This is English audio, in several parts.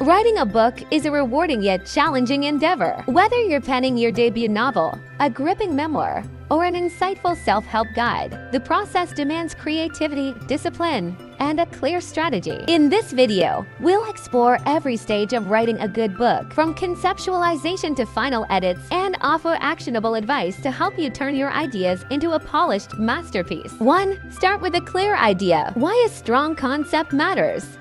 Writing a book is a rewarding yet challenging endeavor. Whether you're penning your debut novel, a gripping memoir, or an insightful self-help guide, the process demands creativity, discipline, and a clear strategy. In this video, we'll explore every stage of writing a good book, from conceptualization to final edits, and offer actionable advice to help you turn your ideas into a polished masterpiece. 1. Start with a clear idea. Why a strong concept matters.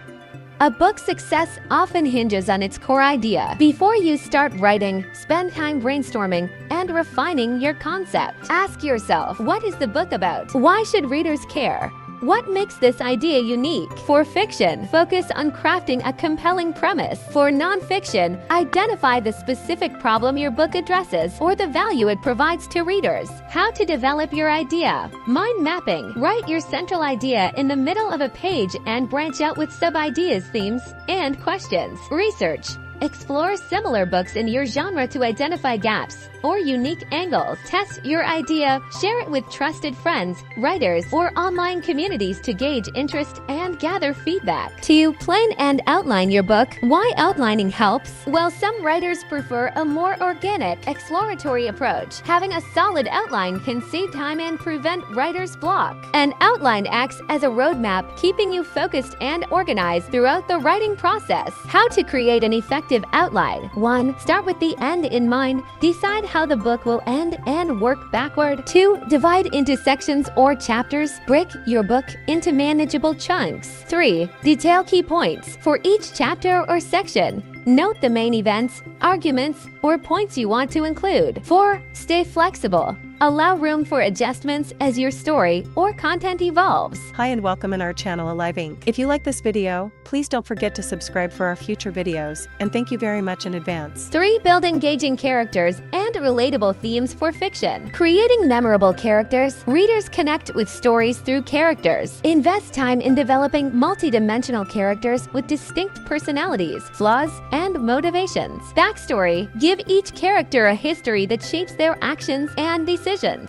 A book's success often hinges on its core idea. Before you start writing, spend time brainstorming and refining your concept. Ask yourself, what is the book about? Why should readers care? What makes this idea unique? For fiction, focus on crafting a compelling premise. For nonfiction, identify the specific problem your book addresses or the value it provides to readers. How to develop your idea. Mind mapping. Write your central idea in the middle of a page and branch out with sub-ideas, themes, and questions. Research. Explore similar books in your genre to identify gaps or unique angles. Test your idea, share it with trusted friends, writers, or online communities to gauge interest and gather feedback. 2. Plan and outline your book. Why outlining helps? While some writers prefer a more organic, exploratory approach, having a solid outline can save time and prevent writer's block. An outline acts as a roadmap, keeping you focused and organized throughout the writing process. How to create an effective outline. 1. Start with the end in mind. Decide how the book will end and work backward. 2. Divide into sections or chapters. Break your book into manageable chunks. 3. Detail key points for each chapter or section. Note the main events, arguments, or points you want to include. 4. Stay flexible. Allow room for adjustments as your story or content evolves. Hi and welcome in our channel Alive Inc. If you like this video, please don't forget to subscribe for our future videos, and thank you very much in advance. 3. Build engaging characters and relatable themes for fiction. Creating memorable characters. Readers connect with stories through characters. Invest time in developing multi-dimensional characters with distinct personalities, flaws, and motivations. Backstory. Give each character a history that shapes their actions and decisions.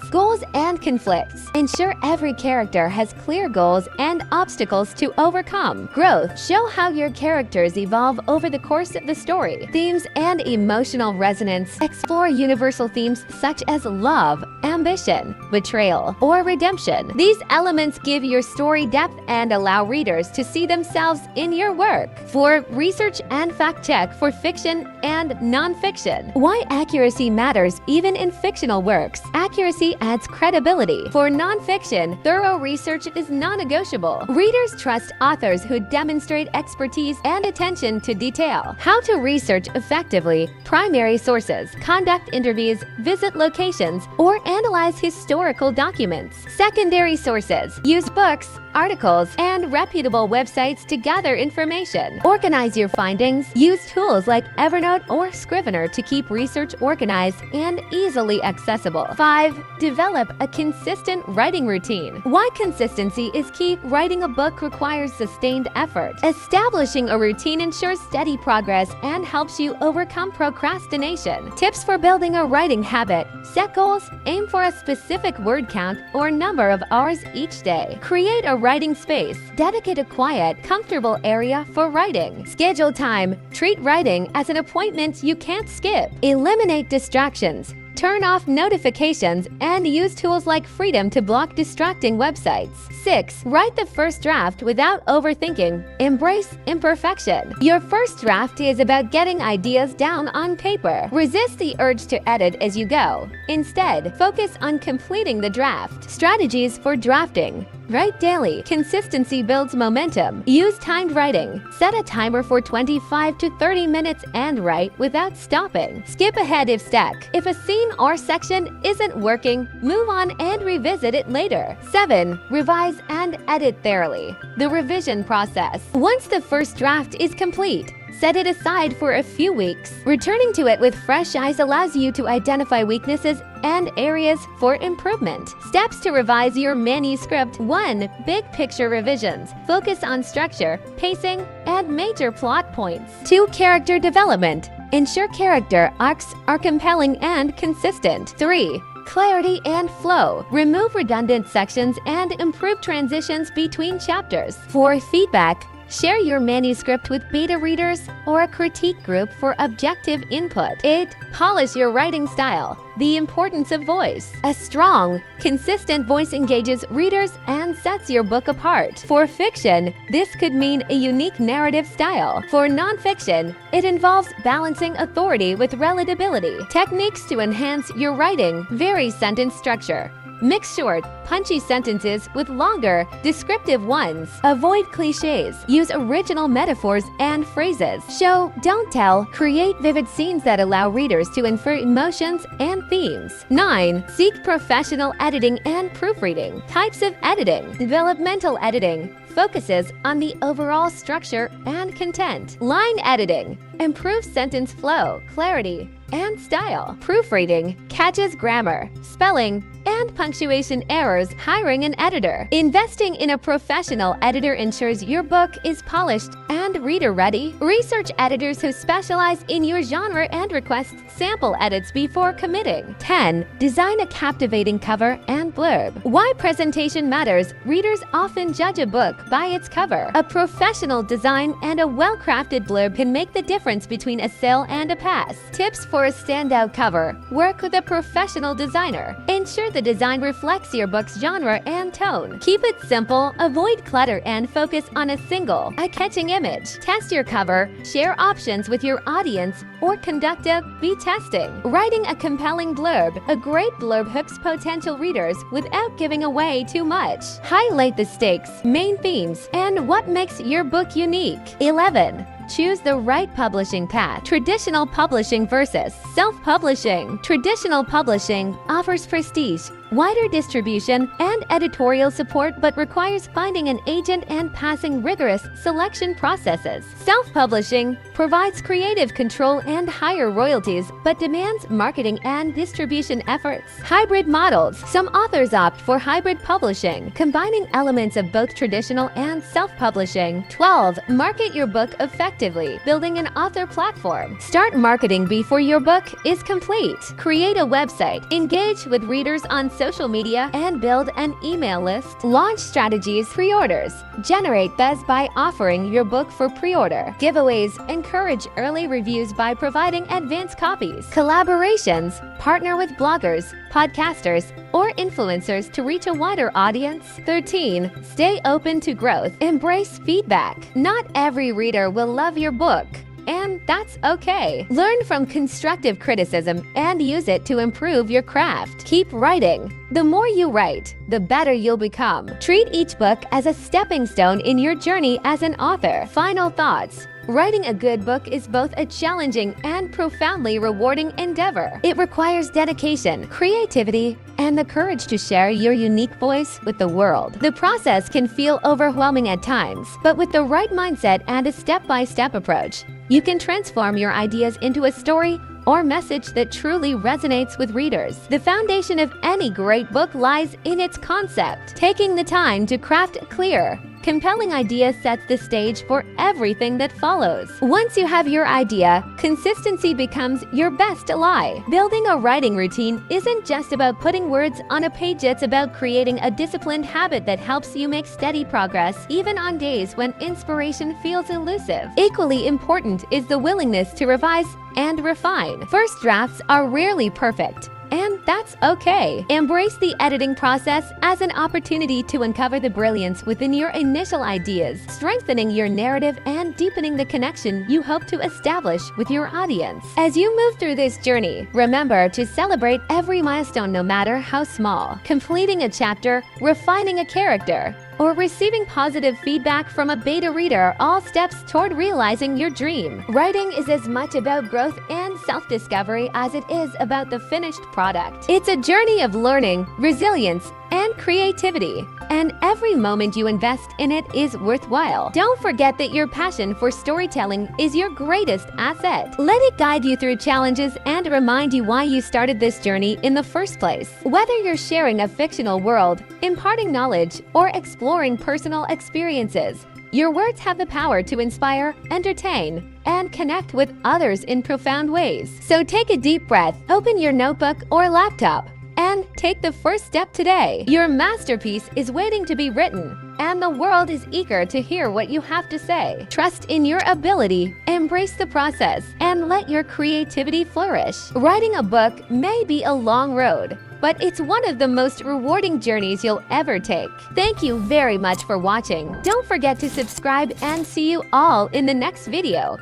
Goals and conflicts. Ensure every character has clear goals and obstacles to overcome. Growth. Show how your characters evolve over the course of the story. Themes and emotional resonance. Explore universal themes such as love, ambition, betrayal, or redemption. These elements give your story depth and allow readers to see themselves in your work. 4. Research and fact check for fiction and nonfiction. Why accuracy matters even in fictional works. Accuracy adds credibility. For nonfiction, thorough research is non-negotiable. Readers trust authors who demonstrate expertise and attention to detail. How to research effectively. Primary sources. Conduct interviews, visit locations, or analyze historical documents. Secondary sources. Use books, articles, and reputable websites to gather information. Organize your findings. Use tools like Evernote or Scrivener to keep research organized and easily accessible. 5. Develop a consistent writing routine. Why consistency is key. Writing a book requires sustained effort. Establishing a routine ensures steady progress and helps you overcome procrastination. Tips for building a writing habit. Set goals. Aim for a specific word count or number of hours each day. Create a writing space. Dedicate a quiet, comfortable area for writing. Schedule time. Treat writing as an appointment you can't skip. Eliminate distractions. Turn off notifications and use tools like Freedom to block distracting websites. 6. Write the first draft without overthinking. Embrace imperfection. Your first draft is about getting ideas down on paper. Resist the urge to edit as you go. Instead, focus on completing the draft. Strategies for drafting. Write daily. Consistency builds momentum. Use timed writing. Set a timer for 25 to 30 minutes and write without stopping. Skip ahead if stuck. If a scene or section isn't working, move on and revisit it later. 7. Revise and edit thoroughly. The revision process. Once the first draft is complete, set it aside for a few weeks. Returning to it with fresh eyes allows you to identify weaknesses and areas for improvement. Steps to revise your manuscript. 1. Big picture revisions. Focus on structure, pacing, and major plot points. 2. Character development. Ensure character arcs are compelling and consistent. 3. Clarity and flow. Remove redundant sections and improve transitions between chapters. For feedback, Share your manuscript with beta readers or a critique group for objective input. 8. Polish your writing style. The importance of voice. A strong, consistent voice engages readers and sets your book apart. For fiction, this could mean a unique narrative style. For nonfiction, it involves balancing authority with relatability. Techniques to enhance your writing: vary sentence structure. Mix short, punchy sentences with longer, descriptive ones. Avoid cliches. Use original metaphors and phrases. Show, don't tell. Create vivid scenes that allow readers to infer emotions and themes. 9. Seek professional editing and proofreading. Types of editing. Developmental editing focuses on the overall structure and content. Line editing improves sentence flow, clarity, and style. Proofreading catches grammar, spelling, and punctuation errors. Hiring an editor. Investing in a professional editor ensures your book is polished and reader-ready. Research editors who specialize in your genre and request sample edits before committing. 10. Design a captivating cover and blurb. Why presentation matters. Readers often judge a book by its cover. A professional design and a well-crafted blurb can make the difference between a sale and a pass. Tips for a standout cover. Work with a professional designer. Ensure the design reflects your book's genre and tone. Keep it simple, avoid clutter, and focus on a single, eye-catching image. Test your cover, share options with your audience, or conduct a B testing. Writing a compelling blurb. A great blurb hooks potential readers without giving away too much. Highlight the stakes, main themes, and what makes your book unique. 11. Choose the right publishing path. Traditional publishing versus self-publishing. Traditional publishing offers prestige, wider distribution, and editorial support, but requires finding an agent and passing rigorous selection processes. Self-publishing provides creative control and higher royalties, but demands marketing and distribution efforts. Hybrid models. Some authors opt for hybrid publishing, combining elements of both traditional and self-publishing. 12. Market your book effectively. Building an author platform. Start marketing before your book is complete. Create a website. Engage with readers on social media and build an email list. Launch strategies. Pre-orders. Generate buzz by offering your book for pre-order. Giveaways. Encourage early reviews by providing advance copies. Collaborations. Partner with bloggers, podcasters, or influencers to reach a wider audience. 13. Stay open to growth. Embrace feedback. Not every reader will love your book, and that's okay. Learn from constructive criticism and use it to improve your craft. Keep writing. The more you write, the better you'll become. Treat each book as a stepping stone in your journey as an author. Final thoughts. Writing a good book is both a challenging and profoundly rewarding endeavor. It requires dedication, creativity, and the courage to share your unique voice with the world. The process can feel overwhelming at times, but with the right mindset and a step-by-step approach, you can transform your ideas into a story or message that truly resonates with readers. The foundation of any great book lies in its concept. Taking the time to craft a clear, compelling idea sets the stage for everything that follows. Once you have your idea, consistency becomes your best ally. Building a writing routine isn't just about putting words on a page, it's about creating a disciplined habit that helps you make steady progress even on days when inspiration feels elusive. Equally important is the willingness to revise and refine. First drafts are rarely perfect, and that's okay. Embrace the editing process as an opportunity to uncover the brilliance within your initial ideas, strengthening your narrative and deepening the connection you hope to establish with your audience. As you move through this journey, remember to celebrate every milestone, no matter how small. Completing a chapter, refining a character, or receiving positive feedback from a beta reader are all steps toward realizing your dream. Writing is as much about growth and self-discovery as it is about the finished product. It's a journey of learning, resilience, and creativity, and every moment you invest in it is worthwhile. Don't forget that your passion for storytelling is your greatest asset. Let it guide you through challenges and remind you why you started this journey in the first place. Whether you're sharing a fictional world, imparting knowledge, or exploring personal experiences, your words have the power to inspire, entertain, and connect with others in profound ways. So take a deep breath, open your notebook or laptop, and take the first step today. Your masterpiece is waiting to be written, and the world is eager to hear what you have to say. Trust in your ability, embrace the process, and let your creativity flourish. Writing a book may be a long road, but it's one of the most rewarding journeys you'll ever take. Thank you very much for watching. Don't forget to subscribe and see you all in the next video.